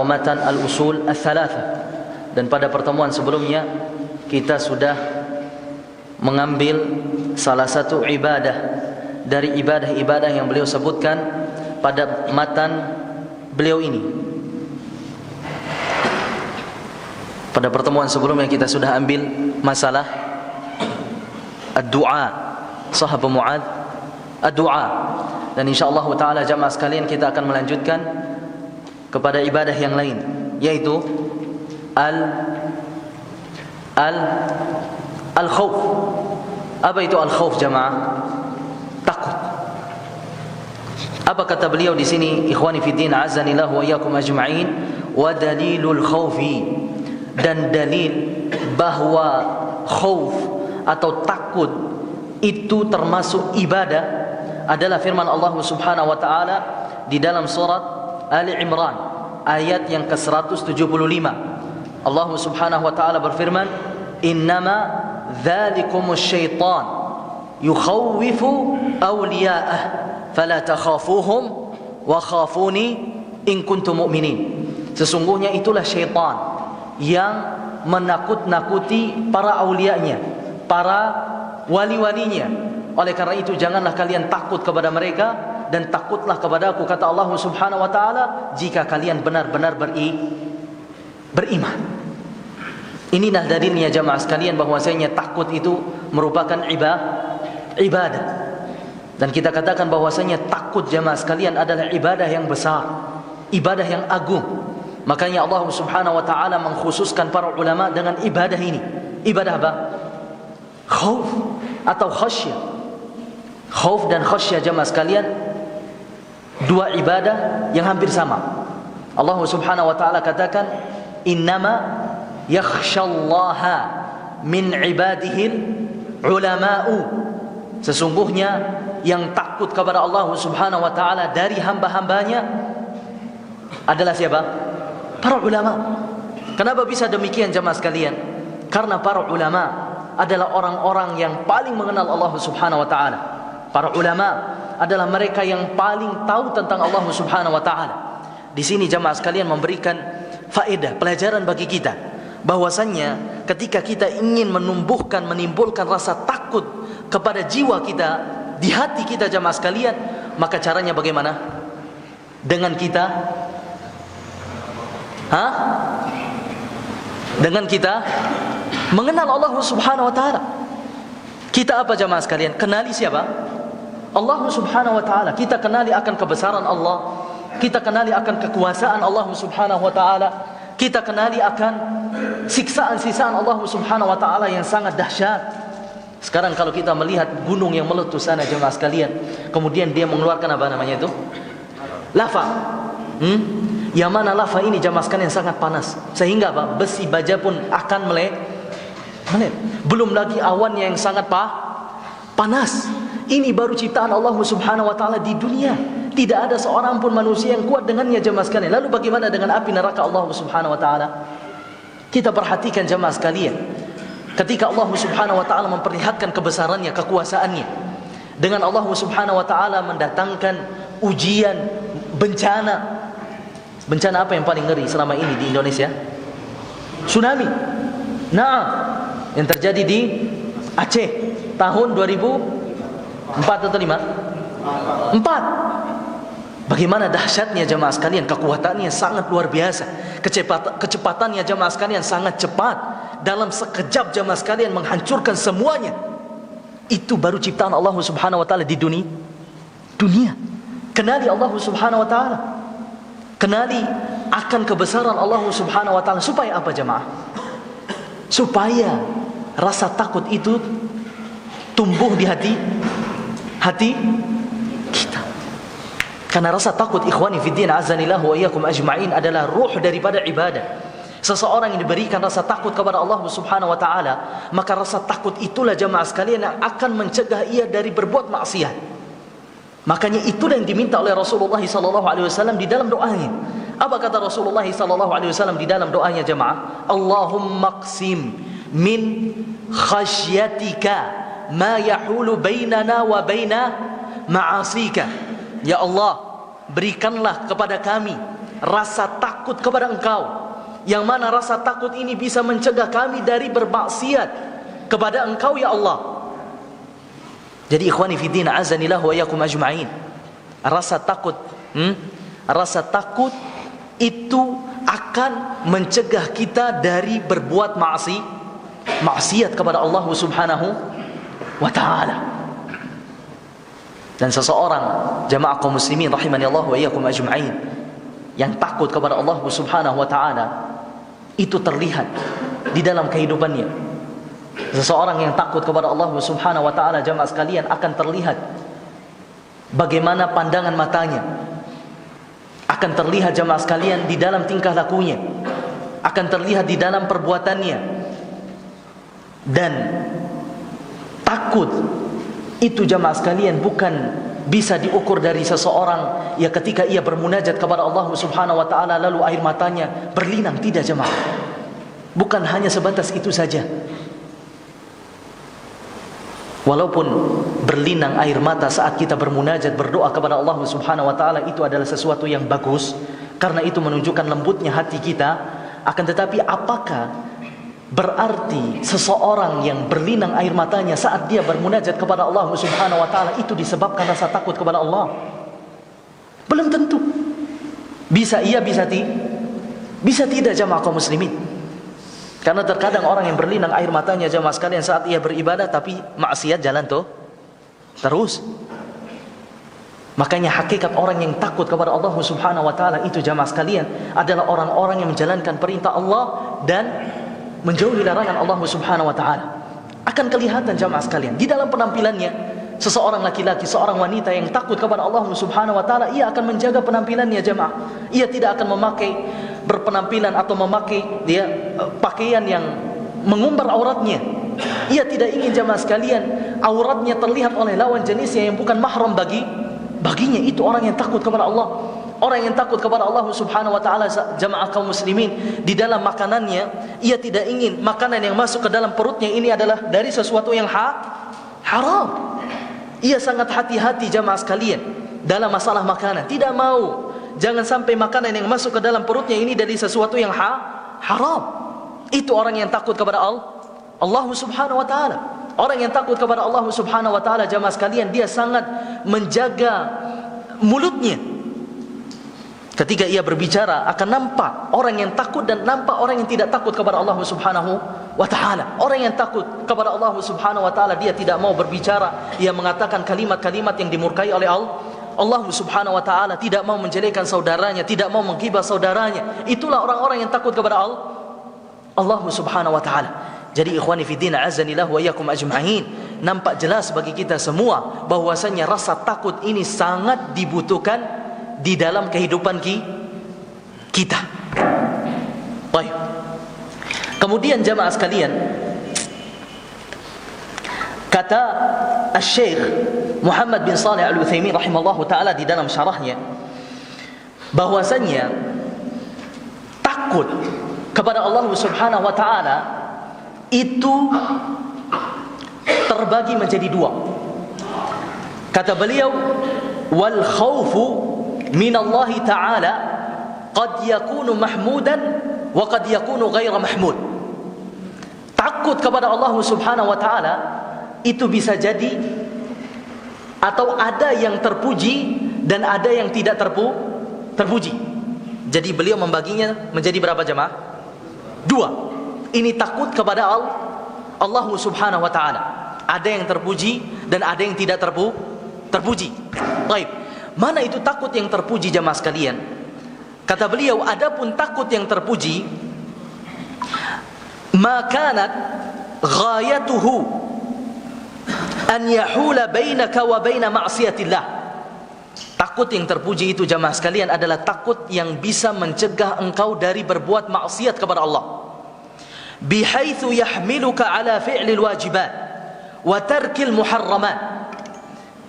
Matan al-usul al-thalatha. Dan pada pertemuan sebelumnya kita sudah mengambil salah satu ibadah dari ibadah-ibadah yang beliau sebutkan pada matan beliau ini. Pada pertemuan sebelumnya kita sudah ambil masalah ad-du'a, sahabat Mu'adz, ad-du'a. Dan insyaallah taala jamaah sekalian kita akan melanjutkan kepada ibadah yang lain, yaitu al-khauf. Apa itu al-khauf jamaah? Takut. Apa kata beliau di sini, ikhwani fiddin azanillah wa iyyakum ajma'in, wa dalilul khaufi, dan dalil bahwa khauf atau takut itu termasuk ibadah adalah firman Allah Subhanahu wa taala di dalam surat Ali Imran ayat yang ke-175. Allah Subhanahu wa taala berfirman, "Innama dzalikumus syaitan yukhawwifu awliya'ah fala takhafuhum wa khafuni in kuntum mu'minin." Sesungguhnya itulah syaitan yang menakut-nakuti para aulianya, para wali-walinya. Oleh karena itu janganlah kalian takut kepada mereka, dan takutlah kepada aku, kata Allah Subhanahu wa taala, jika kalian benar-benar beriman. Inilah dalilnya jamaah sekalian bahwasanya takut itu merupakan ibadah. Dan kita katakan bahwasanya takut jamaah sekalian adalah ibadah yang besar, ibadah yang agung. Makanya Allah Subhanahu wa taala mengkhususkan para ulama dengan ibadah ini. Ibadah apa? Khauf atau khasyah. Khauf dan khasyah jamaah sekalian dua ibadah yang hampir sama. Allah Subhanahu wa taala katakan, "Innama yakhsyallaha min ibadihil ulama'u." Sesungguhnya yang takut kepada Allah Subhanahu wa taala dari hamba-hambanya adalah siapa? Para ulama. Kenapa bisa demikian jamaah sekalian? Karena para ulama adalah orang-orang yang paling mengenal Allah Subhanahu wa taala. Para ulama adalah mereka yang paling tahu tentang Allah Subhanahu wa taala. Di sini jamaah sekalian memberikan faedah, pelajaran bagi kita bahwasannya ketika kita ingin menimbulkan rasa takut kepada jiwa kita, di hati kita jamaah sekalian, maka caranya bagaimana? Dengan kita dengan kita mengenal Allah Subhanahu wa taala. Kita apa jamaah sekalian? Kenali siapa? Allah Subhanahu wa taala. Kita kenali akan kebesaran Allah, kita kenali akan kekuasaan Allah Subhanahu wa taala, kita kenali akan siksaan-siksaan Allah Subhanahu wa taala yang sangat dahsyat. Sekarang kalau kita melihat gunung yang meletus sana jemaah sekalian, kemudian dia mengeluarkan apa namanya itu? Lava. Yang mana lava ini jemaah sekalian sangat panas, sehingga apa? Besi baja pun akan meleleh. Belum lagi awannya yang sangat panas. Ini baru ciptaan Allah Subhanahu wa taala di dunia. Tidak ada seorang pun manusia yang kuat dengannya jemaah sekalian. Lalu bagaimana dengan api neraka Allah Subhanahu wa taala? Kita perhatikan jemaah sekalian. Ketika Allah Subhanahu wa taala memperlihatkan kebesarannya, kekuasaannya, dengan Allah Subhanahu wa taala mendatangkan ujian, bencana. Bencana apa yang paling ngeri selama ini di Indonesia? Tsunami. Yang terjadi di Aceh tahun 2004 atau 5? 4. Bagaimana dahsyatnya jemaah sekalian, kekuatannya sangat luar biasa. Kecepatannya jemaah sekalian sangat cepat. Dalam sekejap jemaah sekalian menghancurkan semuanya. Itu baru ciptaan Allah Subhanahu wa taala di dunia. Kenali Allah Subhanahu wa taala. Kenali akan kebesaran Allah Subhanahu wa taala supaya apa jemaah? Supaya rasa takut itu tumbuh di hati kita. Karena rasa takut ikhwani fiddin azanillah wa iyyakum ajma'in adalah ruh daripada ibadah. Seseorang yang diberikan rasa takut kepada Allah Subhanahu wa taala, maka rasa takut itulah jemaah sekalian yang akan mencegah ia dari berbuat maksiat. Makanya itulah yang diminta oleh Rasulullah sallallahu alaihi wasallam di dalam doanya. Apa kata Rasulullah sallallahu alaihi wasallam di dalam doanya jemaah? Allahumma qsim min khasyatika ma yahulu bainana wa baina ma'asika. Ya Allah, berikanlah kepada kami rasa takut kepada Engkau, yang mana rasa takut ini bisa mencegah kami dari bermaksiat kepada Engkau ya Allah. Jadi ikhwani fiddin azanillah wa iyyakum ajma'in, rasa takut rasa takut itu akan mencegah kita dari berbuat maksiat kepada Allah Subhanahu wa ta'ala. Dan seseorang, jamaah kaum muslimin rahimani Allah wa iyyakum ajma'in, yang takut kepada Allah Subhanahu wa ta'ala, itu terlihat di dalam kehidupannya. Seseorang yang takut kepada Allah Subhanahu wa ta'ala, jamaah sekalian, akan terlihat bagaimana pandangan matanya, akan terlihat jamaah sekalian di dalam tingkah lakunya, akan terlihat di dalam perbuatannya. Dan takut itu jamaah sekalian bukan bisa diukur dari seseorang ya ketika ia bermunajat kepada Allah Subhanahu wa ta'ala lalu air matanya berlinang. Tidak jemaah, bukan hanya sebatas itu saja. Walaupun berlinang air mata saat kita bermunajat berdoa kepada Allah Subhanahu wa ta'ala, itu adalah sesuatu yang bagus, karena itu menunjukkan lembutnya hati kita. Akan tetapi apakah berarti seseorang yang berlinang air matanya saat dia bermunajat kepada Allah Subhanahu wa ta'ala itu disebabkan rasa takut kepada Allah? Belum tentu. Bisa iya, bisa tidak jamaah kaum muslimin. Karena terkadang orang yang berlinang air matanya jamaah sekalian saat ia beribadah, tapi maksiat jalan terus. Makanya hakikat orang yang takut kepada Allah Subhanahu wa ta'ala itu jamaah sekalian adalah orang-orang yang menjalankan perintah Allah dan menjauhi larangan Allah Subhanahu wa ta'ala. Akan kelihatan jamaah sekalian di dalam penampilannya. Seseorang laki-laki, seorang wanita yang takut kepada Allah Subhanahu wa ta'ala, ia akan menjaga penampilannya jamaah. Ia tidak akan berpenampilan atau memakai pakaian yang mengumbar auratnya. Ia tidak ingin jamaah sekalian auratnya terlihat oleh lawan jenisnya yang bukan mahram baginya. Itu orang yang takut kepada Allah. Orang yang takut kepada Allah Subhanahu wa ta'ala jamaah kaum muslimin, di dalam makanannya ia tidak ingin makanan yang masuk ke dalam perutnya ini adalah dari sesuatu yang haram. Ia sangat hati-hati jamaah sekalian dalam masalah makanan. Tidak mau, jangan sampai makanan yang masuk ke dalam perutnya ini dari sesuatu yang haram. Itu orang yang takut kepada Allah Subhanahu wa ta'ala. Orang yang takut kepada Allah Subhanahu wa ta'ala jamaah sekalian, dia sangat menjaga mulutnya. Ketika ia berbicara akan nampak orang yang takut dan nampak orang yang tidak takut kepada Allah Subhanahu wa ta'ala. Orang yang takut kepada Allah Subhanahu wa ta'ala, dia tidak mau berbicara, ia mengatakan kalimat-kalimat yang dimurkai oleh Allah Subhanahu wa ta'ala, tidak mau menjelekkan saudaranya, tidak mau menghibah saudaranya. Itulah orang-orang yang takut kepada Allah Subhanahu wa ta'ala. Jadi ikhwani fiddin azanillah wa iyyakum ajma'in, nampak jelas bagi kita semua bahwasanya rasa takut ini sangat dibutuhkan di dalam kehidupan kita. Baik. Kemudian jamaah sekalian, kata Syekh Muhammad bin Shalih Al-Utsaimin rahimallahu taala di dalam syarahnya, bahwasanya takut kepada Allah Subhanahu wa taala itu terbagi menjadi dua. Kata beliau, wal khaufu minallahi ta'ala qad yakunu mahmudan wa qad yakunu ghaira mahmud. Takut kepada Allah Subhanahu wa ta'ala itu bisa jadi atau ada yang terpuji dan ada yang tidak terpuji. Jadi beliau membaginya menjadi berapa jemaah? Dua. Ini takut kepada Allah Subhanahu wa ta'ala. Ada yang terpuji dan ada yang tidak terpuji. Baik. Mana itu takut yang terpuji jamaah sekalian? Kata beliau, adapun takut yang terpuji, ma kanat ghayatuhu an yahula bainaka wa baina ma'siyatillah. Takut yang terpuji itu jamaah sekalian adalah takut yang bisa mencegah engkau dari berbuat maksiat kepada Allah. Bihaitsu yahmiluka ala fi'lil wajibat wa tarkil muharramat.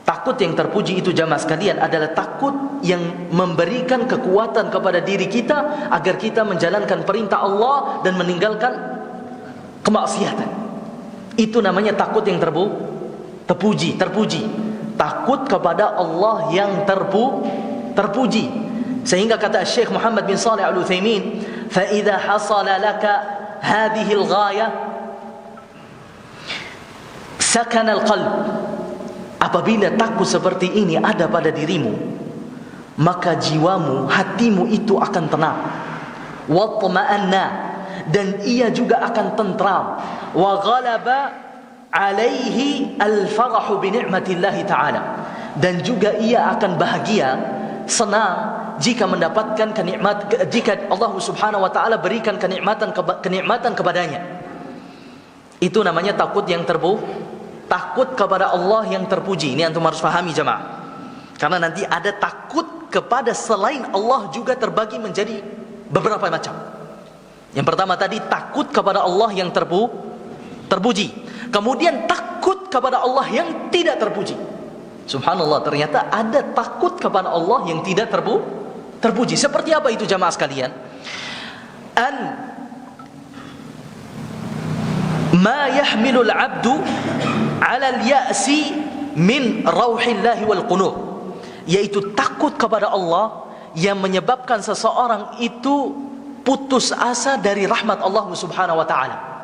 Takut yang terpuji itu jamaah sekalian adalah takut yang memberikan kekuatan kepada diri kita agar kita menjalankan perintah Allah dan meninggalkan kemaksiatan. Itu namanya takut yang terpuji. Takut kepada Allah yang terpuji. Sehingga kata Syekh Muhammad bin Shalih Al-Utsaimin, "Fa idza hasala laka hadhihi al-ghayah sakana al-qalb." Apabila takut seperti ini ada pada dirimu, maka jiwamu, hatimu itu akan tenang. Wa tma'anna, dan ia juga akan tentram. Wa ghalaba alaihi al-farahu bi ni'matillahi ta'ala, dan juga ia akan bahagia, senang jika mendapatkan jika Allah Subhanahu wa taala berikan kenikmatan kepadanya. Itu namanya takut kepada Allah yang terpuji. Ini antum harus pahami jemaah. Karena nanti ada takut kepada selain Allah juga terbagi menjadi beberapa macam. Yang pertama tadi takut kepada Allah yang terpuji. Kemudian takut kepada Allah yang tidak terpuji. Subhanallah, ternyata ada takut kepada Allah yang tidak terpuji. Seperti apa itu jamaah sekalian? An ma yahmilul abdu ala al-ya'si min rauhillahi wal qunut, yaitu takut kepada Allah yang menyebabkan seseorang itu putus asa dari rahmat Allah Subhanahu wa taala.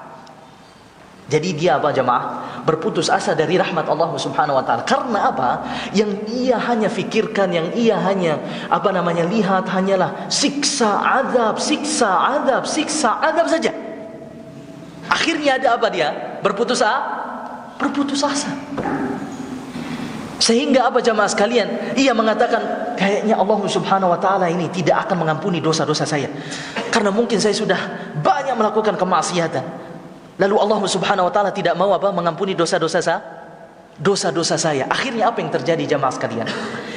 Jadi dia apa jemaah? Berputus asa dari rahmat Allah Subhanahu wa taala. Karena apa? Yang ia hanya fikirkan, yang ia hanya lihat hanyalah siksa azab saja. Akhirnya ada apa dia? Berputus asa. Sehingga apa jemaah sekalian? Ia mengatakan, kayaknya Allah Subhanahu wa taala ini tidak akan mengampuni dosa-dosa saya. Karena mungkin saya sudah banyak melakukan kemaksiatan. Lalu Allah Subhanahu wa taala tidak mau mengampuni dosa-dosa saya. Akhirnya apa yang terjadi jamaah sekalian?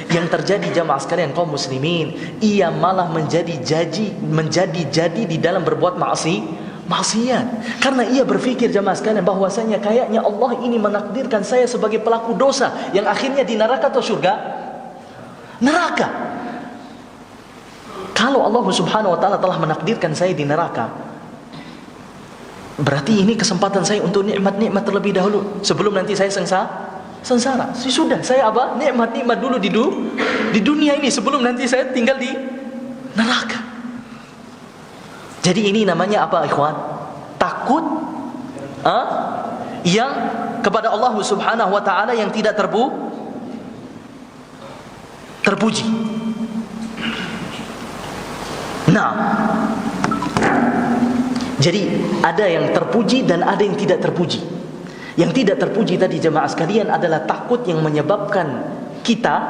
Yang terjadi jamaah sekalian kaum muslimin, ia malah menjadi jadi di dalam berbuat maksiat. Karena ia berpikir jamaah sekalian bahwasanya kayaknya Allah ini menakdirkan saya sebagai pelaku dosa yang akhirnya di neraka atau surga? Neraka. Kalau Allah Subhanahu wa taala telah menakdirkan saya di neraka, berarti ini kesempatan saya untuk nikmat-nikmat terlebih dahulu sebelum nanti saya sengsara. Sudah, saya nikmat dulu di dunia ini sebelum nanti saya tinggal di neraka. Jadi ini namanya apa ikhwan? Takut yang kepada Allah Subhanahu wa taala yang tidak terpuji. Nah, jadi ada yang terpuji dan ada yang tidak terpuji. Yang tidak terpuji tadi jemaah sekalian adalah takut yang menyebabkan kita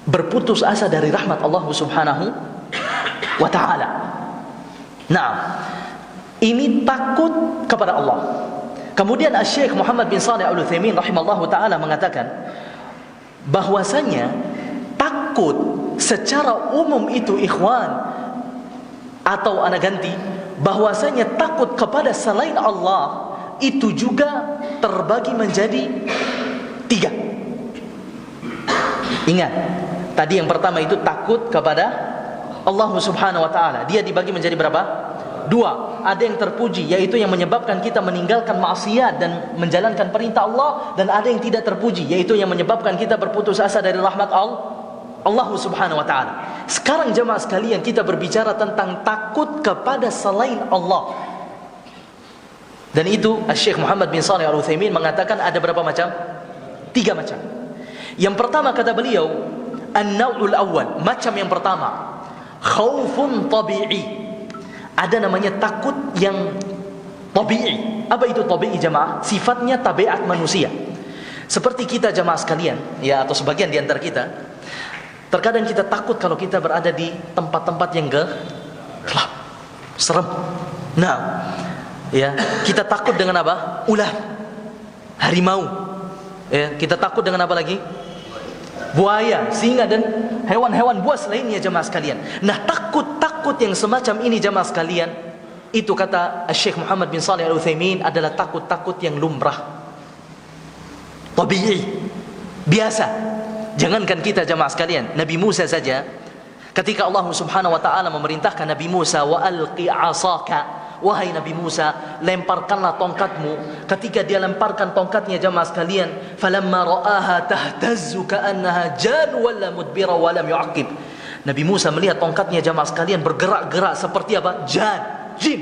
berputus asa dari rahmat Allah Subhanahu wa taala. Nah, ini takut kepada Allah. Kemudian Syekh Muhammad bin Shalih Al-Utsaimin rahimallahu taala mengatakan bahwasanya takut secara umum itu ikhwan, atau ana ganti, bahwasanya takut kepada selain Allah itu juga terbagi menjadi 3. Ingat, tadi yang pertama itu takut kepada Allah Subhanahu wa taala. Dia dibagi menjadi berapa? 2. Ada yang terpuji, yaitu yang menyebabkan kita meninggalkan maksiat dan menjalankan perintah Allah, dan ada yang tidak terpuji, yaitu yang menyebabkan kita berputus asa dari rahmat Allah Subhanahu wa taala. Sekarang jemaah sekalian, kita berbicara tentang takut kepada selain Allah. Dan itu Syekh Muhammad bin Shalih Al-Utsaimin mengatakan ada berapa macam? 3 macam. Yang pertama kata beliau, an-naw'ul awwal, macam yang pertama, khaufun tabi'i. Ada namanya takut yang tabi'i. Apa itu tabi'i jemaah? Sifatnya tabiat manusia. Seperti kita jemaah sekalian, ya, atau sebagian di antara kita, terkadang kita takut kalau kita berada di tempat-tempat yang gelap, serem. Nah, ya, kita takut dengan apa? Ular, harimau. Ya, kita takut dengan apa lagi? Buaya, singa, dan hewan-hewan buas lainnya jemaah sekalian. Nah, takut yang semacam ini jemaah sekalian, itu kata Syekh Muhammad bin Shalih Al-Utsaimin adalah takut yang lumrah, tabi'i, biasa. Jangankan kita jemaah sekalian, Nabi Musa saja ketika Allah Subhanahu wa taala memerintahkan Nabi Musa, wa alqi 'asaka, wahai Nabi Musa, lemparkanlah tongkatmu. Ketika dia lemparkan tongkatnya jemaah sekalian, falamma ra'aha tahtazzu ka'annaha jan walla mudbira wa lam yu'aqib. Nabi Musa melihat tongkatnya jamaah sekalian bergerak-gerak seperti apa? Jin.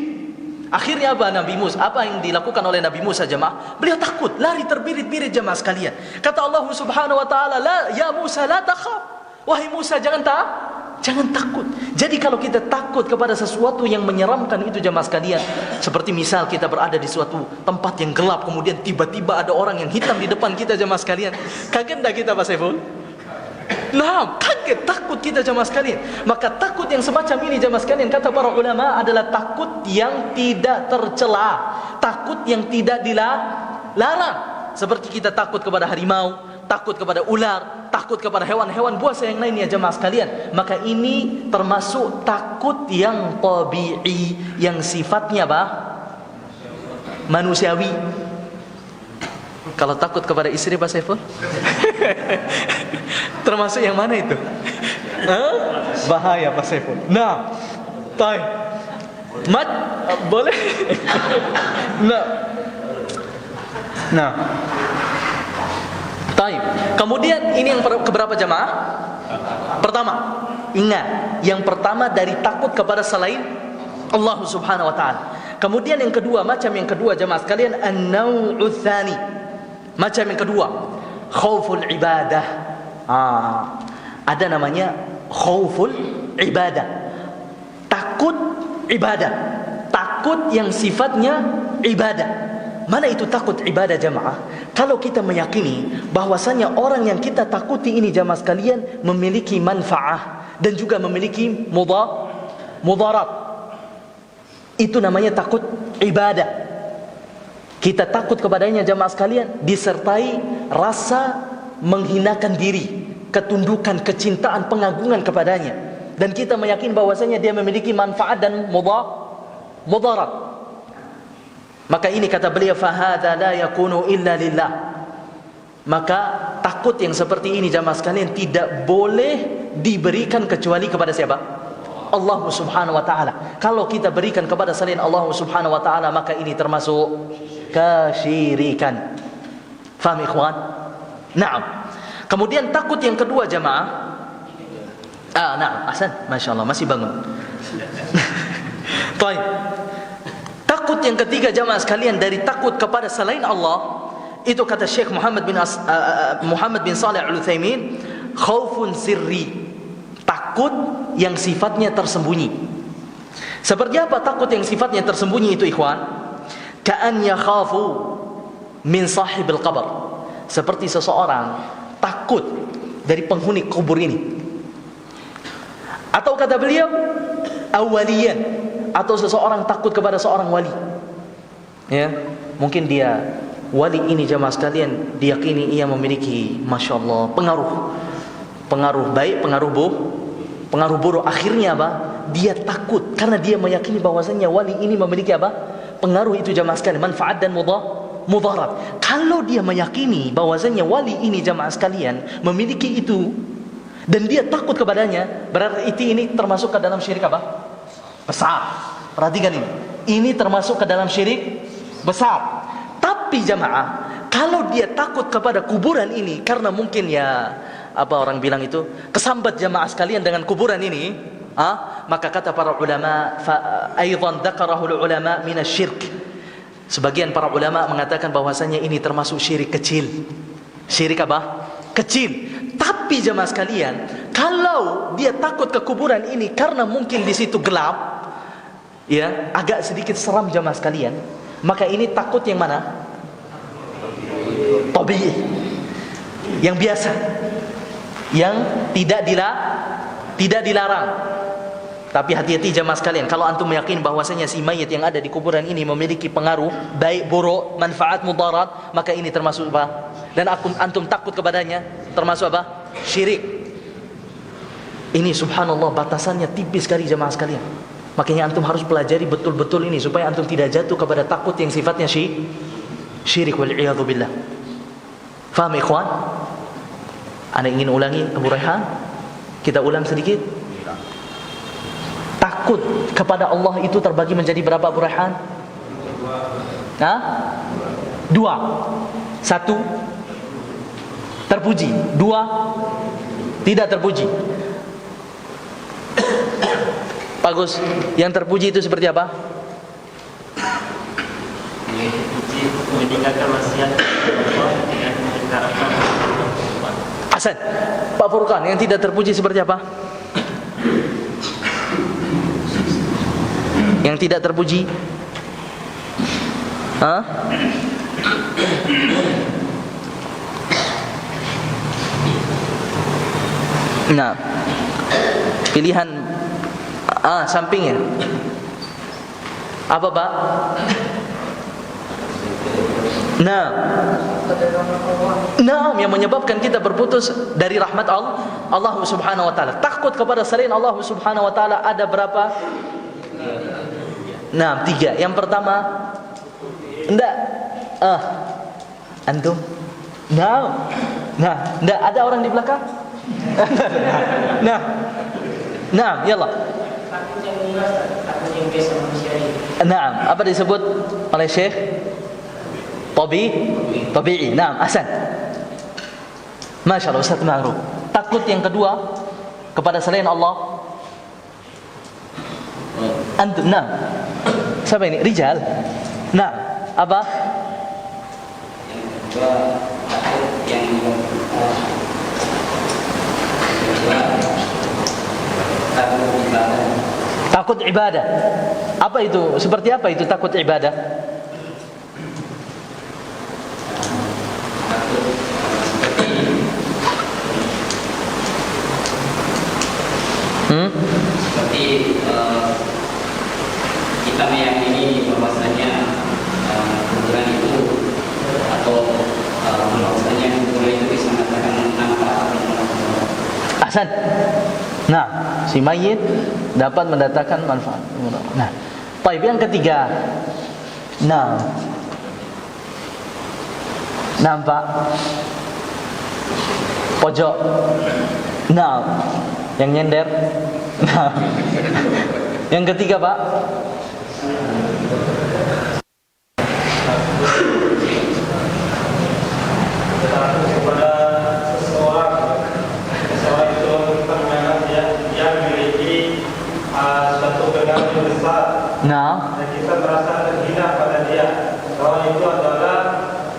Akhirnya apa Nabi Musa? Apa yang dilakukan oleh Nabi Musa jamaah? Beliau takut, lari terbirit-birit jamaah sekalian. Kata Allah Subhanahu wa taala, "La ya Musa la takhaf." Wahai Musa, jangan takut. Jadi kalau kita takut kepada sesuatu yang menyeramkan itu jamaah sekalian, seperti misal kita berada di suatu tempat yang gelap, kemudian tiba-tiba ada orang yang hitam di depan kita jamaah sekalian. Kaget enggak kita Pak Saiful? Nah, kaget, takut kita jamaah sekalian. Maka takut yang semacam ini jamaah sekalian, kata para ulama, adalah takut yang tidak tercela, takut yang tidak dilarang. Seperti kita takut kepada harimau, takut kepada ular, takut kepada hewan-hewan buas yang lainnya jamaah sekalian. Maka ini termasuk takut yang tabi'i, yang sifatnya apa? Manusiawi. Kalau takut kepada istri Pak Saiful termasuk yang mana itu? Bahaya Pak Saiful. Nah, boleh? Nah, kemudian ini yang keberapa jamaah? Pertama, ingat, yang pertama dari takut kepada selain Allah Subhanahu wa taala. Kemudian yang kedua, macam yang kedua jamaah sekalian, an-naw'u tsani. Macam yang kedua, khauful ibadah. Ada namanya khauful ibadah. Takut ibadah. Takut yang sifatnya ibadah. Mana itu takut ibadah jamaah? Kalau kita meyakini bahwasanya orang yang kita takuti ini jamaah sekalian memiliki manfaah dan juga memiliki mudarat, itu namanya takut ibadah. Kita takut kepadanya jamaah sekalian disertai rasa menghinakan diri, ketundukan, kecintaan, pengagungan kepadanya, dan kita meyakini bahwasanya dia memiliki manfaat dan mudarat. Maka ini kata beliau, fahadha la yakunu illa lillah. Maka takut yang seperti ini jamaah sekalian tidak boleh diberikan kecuali kepada siapa? Allah Subhanahu wa taala. Kalau kita berikan kepada selain Allah Subhanahu wa taala, maka ini termasuk kesyirikan. Faham ikhwan? Naam. Kemudian takut yang kedua jamaah. Naam, ahsan, masyaallah masih bangun. Baik. Takut yang ketiga jamaah sekalian dari takut kepada selain Allah, itu kata Syekh Muhammad bin Shalih Al-Utsaimin, khaufun sirri. Takut yang sifatnya tersembunyi. Seperti apa takut yang sifatnya tersembunyi itu ikhwan? Ka'an yakhafu min sahibil qabr. Seperti seseorang takut dari penghuni kubur ini. Atau kata beliau, awaliyan, atau seseorang takut kepada seorang wali. Ya, mungkin dia wali ini jamaah sekalian diyakini ia memiliki masyaallah pengaruh baik, pengaruh buruk. Akhirnya apa? Dia takut karena dia meyakini bahwasanya wali ini memiliki apa? Pengaruh itu jamaah sekalian, manfaat dan mudarat. Kalau dia meyakini bahwasanya wali ini jamaah sekalian memiliki itu dan dia takut kepadanya, berarti ini termasuk ke dalam syirik apa? Besar. Perhatikan ini. Ini termasuk ke dalam syirik besar. Tapi jamaah, kalau dia takut kepada kuburan ini karena mungkin ya apa orang bilang itu kesambat jamaah sekalian dengan kuburan ini, maka kata para ulama, aidan dzakarahu ulama min asyirk. Sebagian para ulama mengatakan bahwasanya ini termasuk syirik kecil. Syirik apa? Kecil. Tapi jamaah sekalian, kalau dia takut ke kuburan ini karena mungkin di situ gelap, ya, agak sedikit seram jamaah sekalian, maka ini takut yang mana? Tabi'i. Yang biasa. Yang tidak dilarang. Tapi hati-hati jamaah sekalian, kalau antum meyakini bahwasanya si mayit yang ada di kuburan ini memiliki pengaruh baik buruk, manfaat mudarat, maka ini termasuk apa? Dan antum takut kepadanya, termasuk apa? Syirik. Ini subhanallah batasannya tipis sekali jamaah sekalian. Makanya antum harus pelajari betul-betul ini supaya antum tidak jatuh kepada takut yang sifatnya syirik wal iyadzu billah. Faham ikhwan? Anda ingin ulangi Abu Raihan? Kita ulang sedikit. Takut kepada Allah itu terbagi menjadi berapa Abu Raihan? Dua. Satu, terpuji. Dua, tidak terpuji. Bagus. Yang terpuji itu seperti apa? Meninggalkan maksiat dan mengharapkan. Hasan. Pak Furqan, yang tidak terpuji seperti apa? Yang tidak terpuji? Hah? Nah, pilihan sampingnya apa, Pak? Nah, yang menyebabkan kita berputus dari rahmat Allah Subhanahu wa taala. Takut kepada selain Allah Subhanahu wa taala ada berapa? Nah, 3. Yang pertama, enggak. Antum? Nah, enggak ada orang di belakang? Nah, yallah. Nah, apa disebut oleh Syekh? Tabi'i. Nah, ahsan. Masya Allah, Ustaz Ma'ruf. Takut yang kedua kepada selain Allah. Antum, nah. Siapa ini? Rijal. Nah, apa? Takut ibadah. Apa itu? Seperti apa itu takut ibadah? Seperti kita meyakini bahwasanya kuburan itu atau bahwasanya kuburan itu bisa mendatangkan manfaat. Ahsan. Nah, si mayit dapat mendatangkan manfaat. Nah, baik, yang ketiga. Nah, nampak pojok. Nah, yang nyender. Nah, yang ketiga, Pak. Kepada seseorang itu ternyata dia memiliki suatu pegangan yang besar. Nah, Dan kita merasa terhina pada dia. Bahwa itu adalah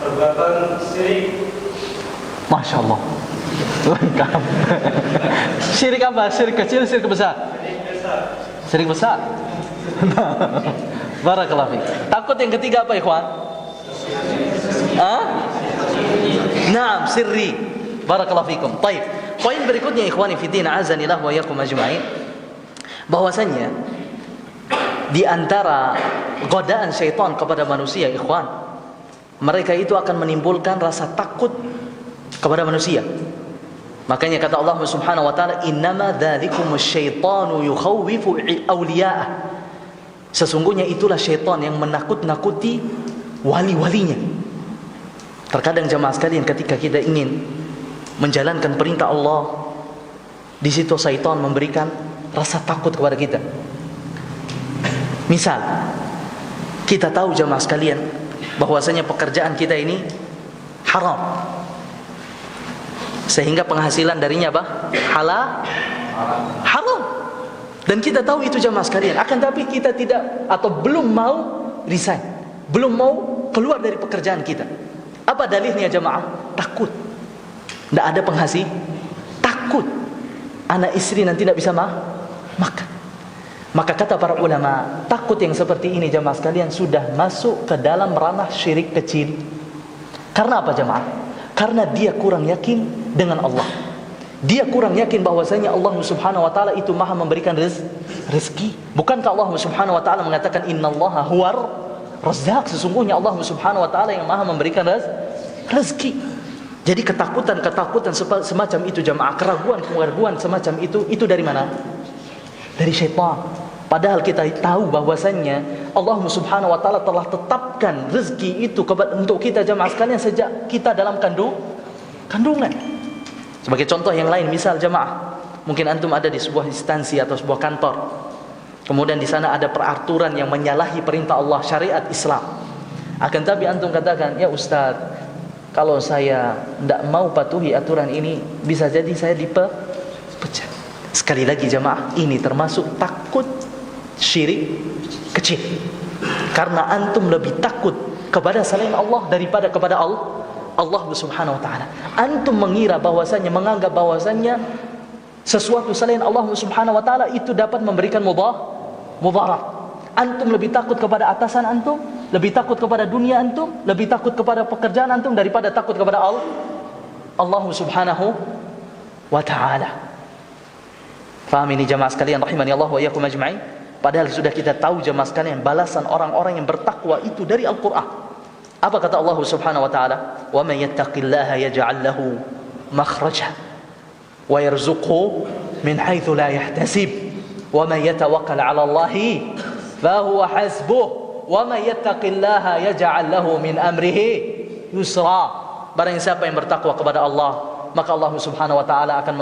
perbuatan syirik. Masya Allah. Lengkap. Syirik apa? Syirik kecil, syirik besar? Syirik besar. Barakallahu fiik. Takut yang ketiga apa, ikhwan? Naam, sirri. Barakallahu fiikum. Baik. Poin berikutnya, ikhwani fiddin, azanillah wa iyyakum ajma'in, bahwasanya di antara godaan syaitan kepada manusia, ikhwan, mereka itu akan menimbulkan rasa takut kepada manusia. Makanya kata Allah Subhanahu wa taala, "Innama dzalikumus syaitanu yukhawwifu awliya'ah." Sesungguhnya itulah syaitan yang menakut-nakuti wali-walinya. Terkadang jemaah sekalian, ketika kita ingin menjalankan perintah Allah, di situ syaitan memberikan rasa takut kepada kita. Misal, kita tahu jemaah sekalian bahwasanya pekerjaan kita ini haram, sehingga penghasilan darinya apa? Haram. Dan kita tahu itu jemaah sekalian. Akan tapi kita tidak atau belum mau resign, belum mau keluar dari pekerjaan kita. Apa dalilnya jemaah? Takut. Tidak ada penghasil. Takut anak istri nanti tidak bisa makan. Maka kata para ulama, takut yang seperti ini jemaah sekalian sudah masuk ke dalam ranah syirik kecil. Karena apa jemaah? Karena dia kurang yakin dengan Allah. Dia kurang yakin bahwasanya Allah Subhanahu wa taala itu Maha memberikan rezeki. Bukankah Allah Subhanahu wa taala mengatakan innallaha huwar razzaq? Sesungguhnya Allah Subhanahu wa taala yang Maha memberikan rezeki. Jadi ketakutan semacam itu jemaah, keraguan semacam itu dari mana? Dari syaitan. Padahal kita tahu bahwasanya Allah Subhanahu wa taala telah tetapkan rezeki itu untuk kita jemaah sekalian sejak kita dalam kandungan. Sebagai contoh yang lain, misal jemaah, mungkin antum ada di sebuah instansi atau sebuah kantor. Kemudian di sana ada peraturan yang menyalahi perintah Allah, syariat Islam. Akan tapi antum katakan, "Ya Ustaz, kalau saya tidak mau patuhi aturan ini, bisa jadi saya dipecat." Sekali lagi jamaah, ini termasuk takut syirik kecil. Karena antum lebih takut kepada selain Allah daripada kepada Allah Subhanahu wa taala. Antum mengira bahwasanya, menganggap bahwasanya sesuatu selain Allah Subhanahu wa taala itu dapat memberikan mudarat. Antum lebih takut kepada atasan antum, lebih takut kepada dunia antum, lebih takut kepada pekerjaan antum daripada takut kepada Allah Subhanahu wa taala. Faham ini jamaah sekalian rahimani Allah wa iyyakum ajma'in. Padahal sudah kita tahu jamaah sekalian, balasan orang-orang yang bertakwa itu dari Al-Qur'an. Apa kata Allah Subhanahu wa taala? "Wa may yattaqillaha yaj'al lahu makhraja wa yarzuqhu min haitsu la yahtasib wa may yatawakkal 'ala Allahi fa huwa hasbuh wa may yattaqillaha yaj'al lahu min amrihi yusra." Barang siapa yang bertakwa kepada Allah, maka Allah Subhanahu wa taala akan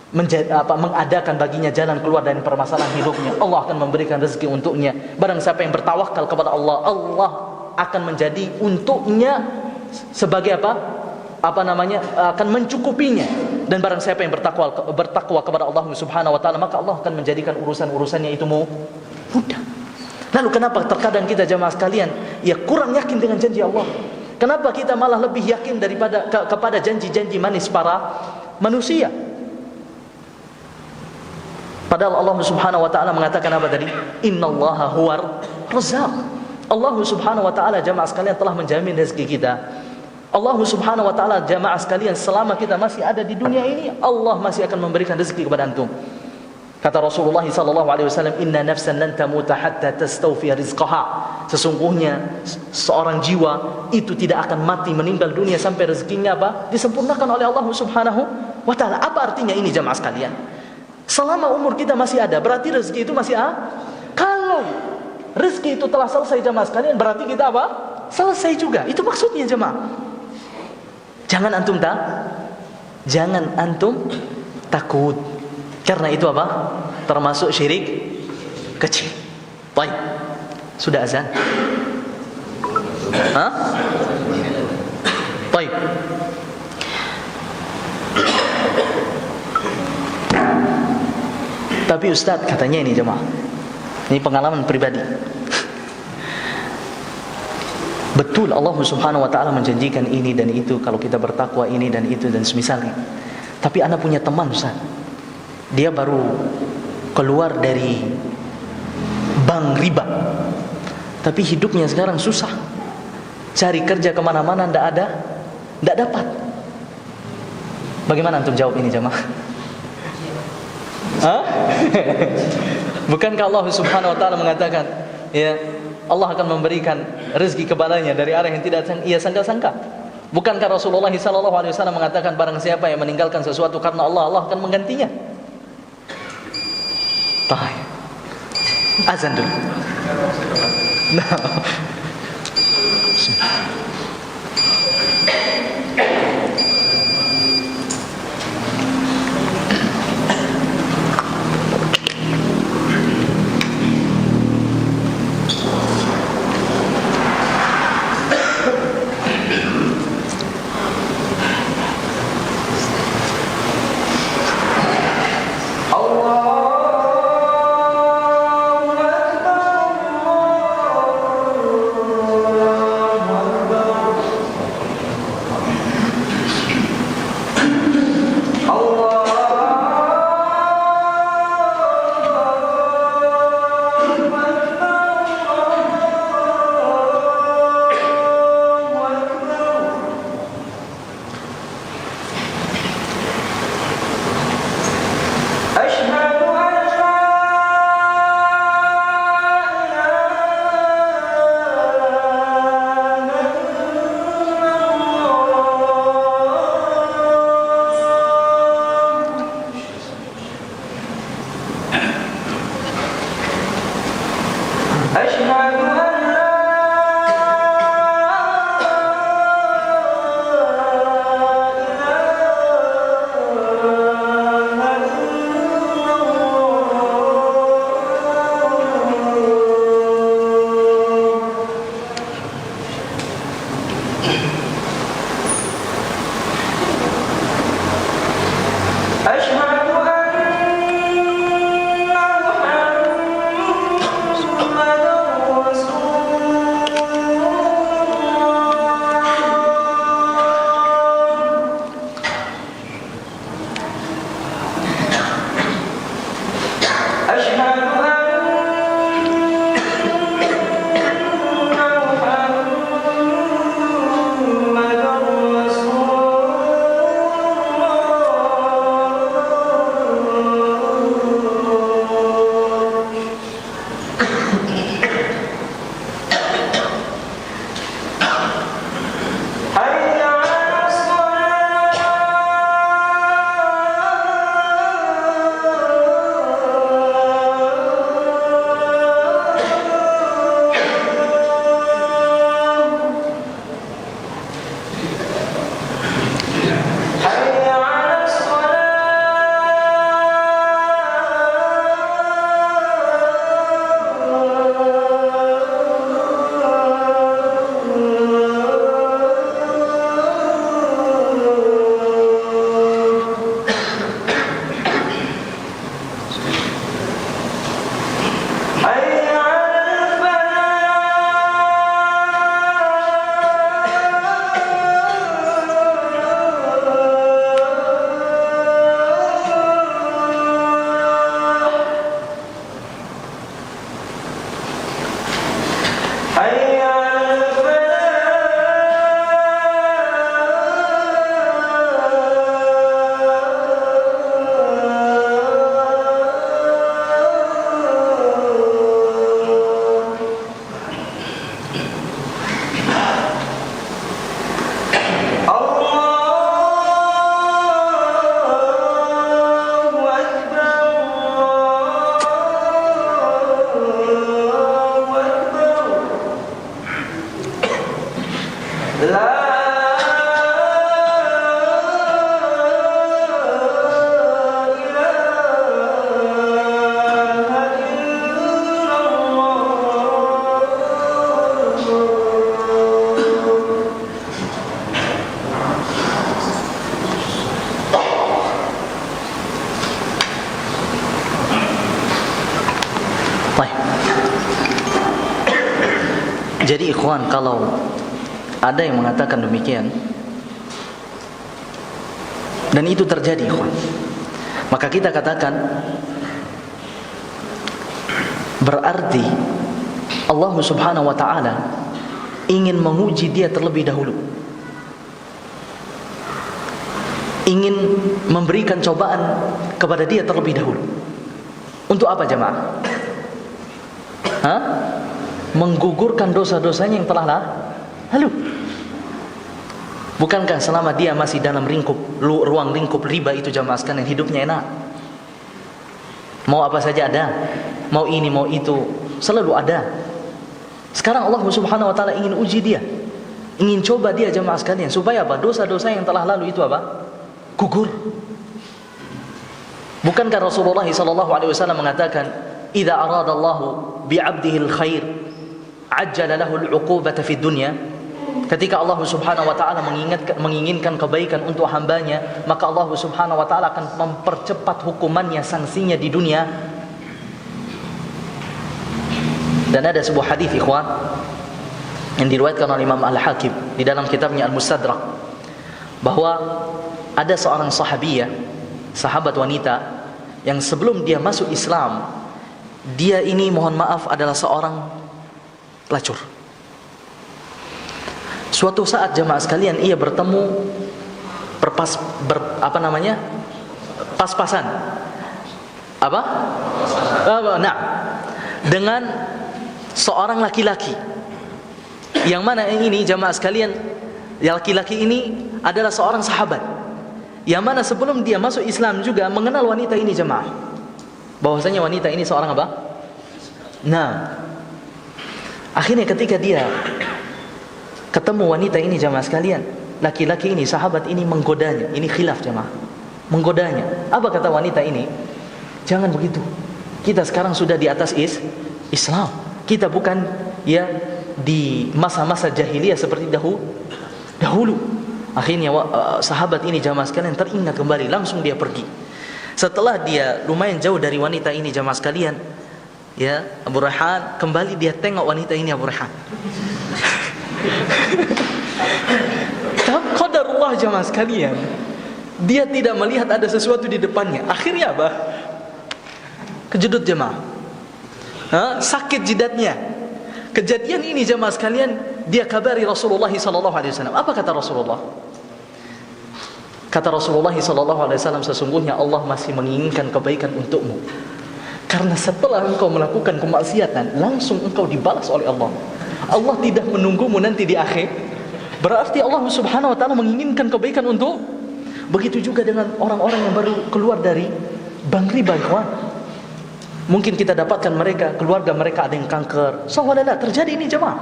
mengadakan baginya jalan keluar dari permasalahan hidupnya. Allah akan memberikan rezeki untuknya. Barang siapa yang bertawakal kepada Allah, Allah akan menjadi untuknya sebagai akan mencukupinya. Dan barang siapa yang bertakwa kepada Allah Subhanahu wa taala, maka Allah akan menjadikan urusan-urusannya itu mudah. Lalu kenapa terkadang kita jamaah sekalian kurang yakin dengan janji Allah? Kenapa kita malah lebih yakin daripada kepada janji-janji manis para manusia? Padahal Allah Subhanahu wa taala mengatakan apa tadi? Innallaha huwar razzaq. Allah Subhanahu wa taala jamaah sekalian telah menjamin rezeki kita. Allah Subhanahu wa taala jamaah sekalian, selama kita masih ada di dunia ini, Allah masih akan memberikan rezeki kepada antum. Kata Rasulullah sallallahu alaihi wasallam, "Inna nafsan lan tamuta hatta tastawfi rizqaha." Sesungguhnya seorang jiwa itu tidak akan mati meninggal dunia sampai rezekinya disempurnakan oleh Allah Subhanahu wa taala. Apa artinya ini jamaah sekalian? Selama umur kita masih ada, berarti rezeki itu masih ada. Kalau rezeki itu telah selesai jemaah sekalian, berarti kita selesai juga. Itu maksudnya jemaah. Jangan antum takut. Karena itu termasuk syirik kecil. Baik. Sudah azan? Baik. Tapi Ustaz katanya ini jemaah, ini pengalaman pribadi. Betul Allah Subhanahu wa taala menjanjikan ini dan itu kalau kita bertakwa ini dan itu dan semisalnya. Tapi ana punya teman Ustaz. Dia baru keluar dari bank riba. Tapi hidupnya sekarang susah. Cari kerja kemana-mana ndak dapat. Bagaimana antum jawab ini jemaah? Bukankah Allah Subhanahu wa taala mengatakan, Allah akan memberikan rezeki kepadanya dari arah yang tidak ia sangka-sangka? Bukankah Rasulullah sallallahu alaihi wasallam mengatakan barang siapa yang meninggalkan sesuatu karena Allah, Allah akan menggantinya? Baik. Azan dulu. Nah. أشهد أن حي على Jadi ikhwan, kalau ada yang mengatakan demikian dan itu terjadi ikhwan, maka kita katakan berarti Allah Subhanahu wa ta'ala ingin menguji dia terlebih dahulu, ingin memberikan cobaan kepada dia terlebih dahulu. Untuk apa jemaah? Menggugurkan dosa-dosanya yang telah lalu. Bukankah selama dia masih dalam ruang lingkup riba itu jemaah sekalian, hidupnya enak, mau apa saja ada, mau ini mau itu selalu ada. Sekarang Allah Subhanahu wa ta'ala ingin uji dia, ingin coba dia jemaah sekalian, supaya apa? Dosa-dosa yang telah lalu itu apa? Gugur. Bukankah Rasulullah SAW mengatakan, "Idza aradallahu bi'abdihil khair ajjala lahu al-'uqubata fid dunya." Ketika Allah Subhanahu wa ta'ala menginginkan kebaikan untuk hambanya, maka Allah Subhanahu wa ta'ala akan mempercepat hukumannya, sanksinya di dunia. Dan ada sebuah hadis ikhwan yang diriwayatkan oleh Imam Al-Hakim di dalam kitabnya Al-Mustadrak, bahwa ada seorang sahabiyah, sahabat wanita, yang sebelum dia masuk Islam, dia ini mohon maaf adalah seorang pelacur. Suatu saat jemaah sekalian, ia bertemu pas-pasan dengan seorang laki-laki, yang mana ini jemaah sekalian, laki-laki ini adalah seorang sahabat, yang mana sebelum dia masuk Islam juga mengenal wanita ini jemaah, bahwasanya wanita ini seorang apa? Akhirnya ketika dia ketemu wanita ini jemaah sekalian, laki-laki ini, sahabat ini menggodanya. Ini khilaf jemaah, menggodanya. Apa kata wanita ini? Jangan begitu, kita sekarang sudah di atas Islam, kita bukan ya di masa-masa jahiliyah seperti dahulu. Akhirnya sahabat ini jemaah sekalian teringat kembali, langsung dia pergi. Setelah dia lumayan jauh dari wanita ini jemaah sekalian, ya, Abu Rayhan kembali, dia tengok wanita ini Abu Rayhan. Qadarullah jemaah sekalian, dia tidak melihat ada sesuatu di depannya. Akhirnya apa? Kejedut jemaah, sakit jidatnya. Kejadian ini jemaah sekalian dia kabari Rasulullah SAW. Apa kata Rasulullah? Kata Rasulullah SAW, sesungguhnya Allah masih menginginkan kebaikan untukmu, karena setelah engkau melakukan kemaksiatan langsung engkau dibalas oleh Allah. Allah tidak menunggumu nanti di akhir. Berarti Allah Subhanahu wa ta'ala menginginkan kebaikan untuk. Begitu juga dengan orang-orang yang baru keluar dari bank riba ikhwan. Mungkin kita dapatkan mereka, keluarga mereka ada yang kanker. Subhanallah, terjadi ini jemaah.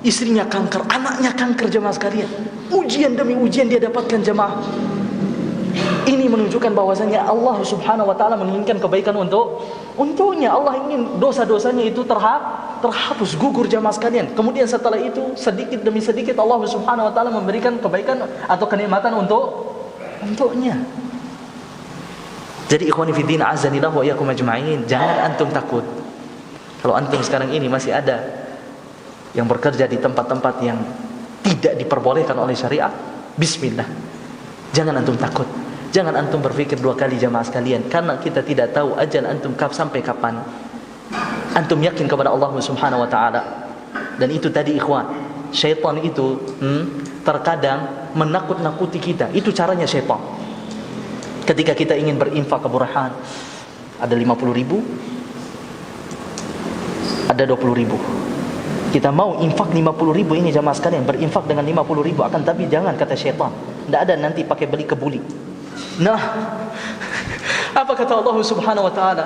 Istrinya kanker, anaknya kanker jemaah sekalian. Ujian demi ujian dia dapatkan jemaah. Ini menunjukkan bahwasanya Allah Subhanahu wa ta'ala menginginkan kebaikan untuknya. Allah ingin dosa-dosanya itu terhapus, gugur jamaah sekalian. Kemudian setelah itu sedikit demi sedikit Allah Subhanahu wa ta'ala memberikan kebaikan atau kenikmatan untuknya. Jadi ikhwani fiddin azanillah wa iyyakum ajma'in, jangan antum takut. Kalau antum sekarang ini masih ada yang bekerja di tempat-tempat yang tidak diperbolehkan oleh syariat, bismillah, jangan antum takut. Jangan antum berpikir dua kali jamaah sekalian, karena kita tidak tahu ajal antum sampai kapan. Antum yakin kepada Allah Subhanahu wa ta'ala, Dan itu tadi ikhwan, syaitan itu terkadang menakut-nakuti kita. Itu caranya syaitan. Ketika kita ingin berinfak keberkahan, ada 50.000, ada 20.000. Kita mau infak 50.000 ini jamaah sekalian, berinfak dengan 50.000, akan tapi jangan, kata syaitan, tidak ada nanti pakai beli kebuli. Nah, apa kata Allah Subhanahu wa taala?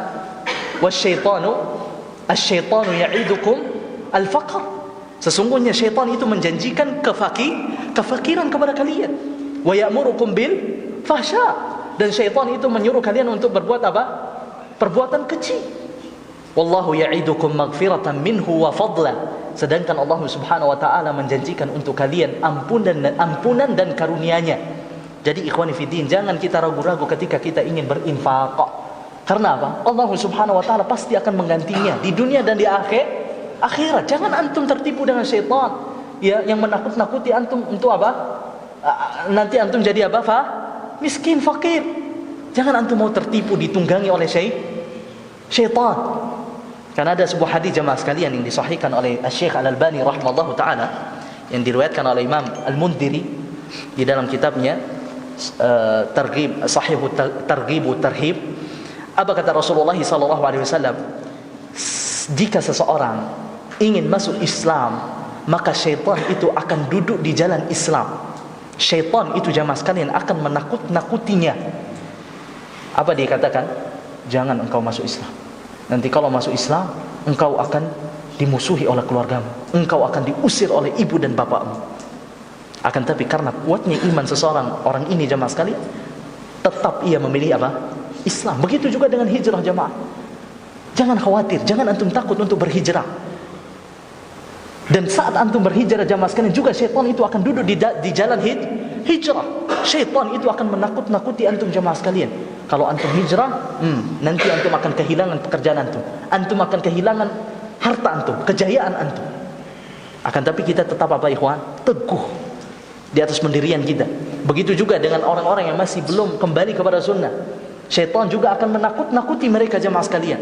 Wasyaitanu ya'idukum al-faqr. Sesungguhnya syaitan itu menjanjikan kefakiran kepada kalian. Wa ya'murukum bil fahsya. Dan syaitan itu menyuruh kalian untuk berbuat apa? Perbuatan keji. Wallahu ya'idukum maghfiratan minhu wa fadla. Sedangkan Allah Subhanahu wa taala menjanjikan untuk kalian ampunan dan karunia-Nya. Jadi ikhwani fiddin, jangan kita ragu-ragu ketika kita ingin berinfak. Karena apa? Allah Subhanahu wa taala pasti akan menggantinya di dunia dan di akhirat. Jangan antum tertipu dengan syaitan, ya, yang menakut-nakuti antum untuk apa? Nanti antum jadi apa? Miskin, fakir. Jangan antum mau tertipu, ditunggangi oleh syaitan. Karena ada sebuah hadis jemaah sekalian yang disahihkan oleh Syekh Al-Albani rahimallahu taala, yang diriwayatkan oleh Imam Al-Mundhiri di dalam kitabnya Targhib wa Tarhib. Apa kata Rasulullah sallallahu alaihi wasallam? Jika seseorang ingin masuk Islam, maka syaitan itu akan duduk di jalan Islam. Syaitan itu jamaah sekalian akan menakut-nakutinya. Apa dia katakan? Jangan engkau masuk Islam. Nanti kalau masuk Islam, engkau akan dimusuhi oleh keluargamu, engkau akan diusir oleh ibu dan bapakmu. Akan tapi karena kuatnya iman seseorang, orang ini jamaah sekalian, tetap ia memilih apa? Islam. Begitu juga dengan hijrah jamaah. Jangan khawatir, jangan antum takut untuk berhijrah. Dan saat antum berhijrah jamaah sekalian, juga syaitan itu akan duduk di jalan hijrah. Syaitan itu akan menakut-nakuti antum jamaah sekalian. Kalau antum hijrah, nanti antum akan kehilangan pekerjaan antum. Antum akan kehilangan harta antum, kejayaan antum. Akan tapi kita tetap apa ikhwan? Teguh di atas pendirian kita. Begitu juga dengan orang-orang yang masih belum kembali kepada sunnah. Syaitan juga akan menakut-nakuti mereka jamaah sekalian.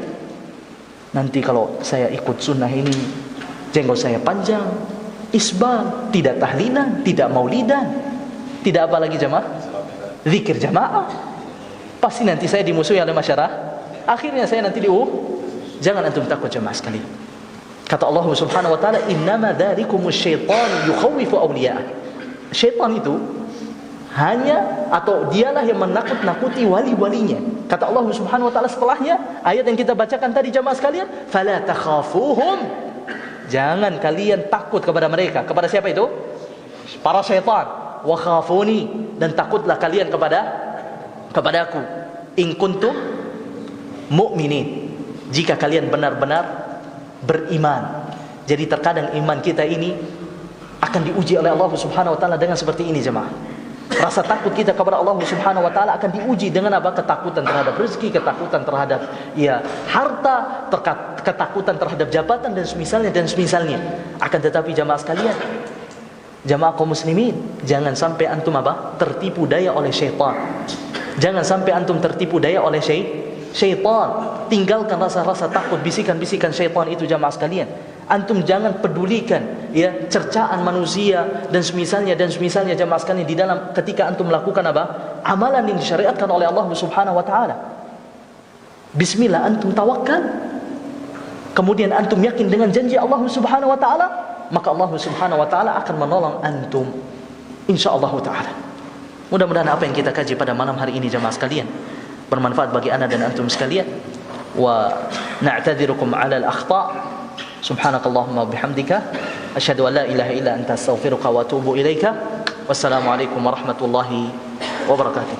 Nanti kalau saya ikut sunnah ini, jenggot saya panjang, isbal, tidak tahlilan, tidak maulidan, tidak apa lagi jamaah? Zikir jamaah. Pasti nanti saya dimusuhi oleh masyarakat. Akhirnya saya nanti jangan antum takut jamaah sekalian. Kata Allah Subhanahu wa taala, "Innama dzalikumus syaitan yukhawifu awliya'ah." Syaitan itu hanya atau dialah yang menakut-nakuti wali-walinya. Kata Allah Subhanahu wa taala setelahnya, ayat yang kita bacakan tadi jamaah sekalian, "Fala takhafuhum." Jangan kalian takut kepada mereka. Kepada siapa itu? Para syaitan. Wa khafuni, dan takutlah kalian kepadaku. In kuntum mu'minin. Jika kalian benar-benar beriman. Jadi terkadang iman kita ini akan diuji oleh Allah Subhanahu wa taala dengan seperti ini jemaah. Rasa takut kita kepada Allah Subhanahu wa taala akan diuji dengan apa? Ketakutan terhadap rezeki, ketakutan terhadap harta, ketakutan terhadap jabatan dan semisalnya. Akan tetapi jamaah sekalian, jamaah kaum muslimin, jangan sampai antum tertipu daya oleh syaitan. Jangan sampai antum tertipu daya oleh syaitan. Tinggalkan rasa-rasa takut, bisikan-bisikan syaitan itu jamaah sekalian. Antum jangan pedulikan cercaan manusia dan semisalnya jamaah sekalian di dalam ketika antum melakukan amalan yang disyariatkan oleh Allah Subhanahu wa taala. Bismillah, antum tawakal. Kemudian antum yakin dengan janji Allah Subhanahu wa taala, maka Allah Subhanahu wa taala akan menolong antum insyaallah taala. Mudah-mudahan apa yang kita kaji pada malam hari ini jamaah sekalian bermanfaat bagi anda dan antum sekalian. Wa na'tadzirukum 'ala al-akhta'. Subhanakallahumma bihamdika asyhadu an la ilaha illa anta astaghfiruka wa atubu ilaika. Wassalamualaikum warahmatullahi wabarakatuh.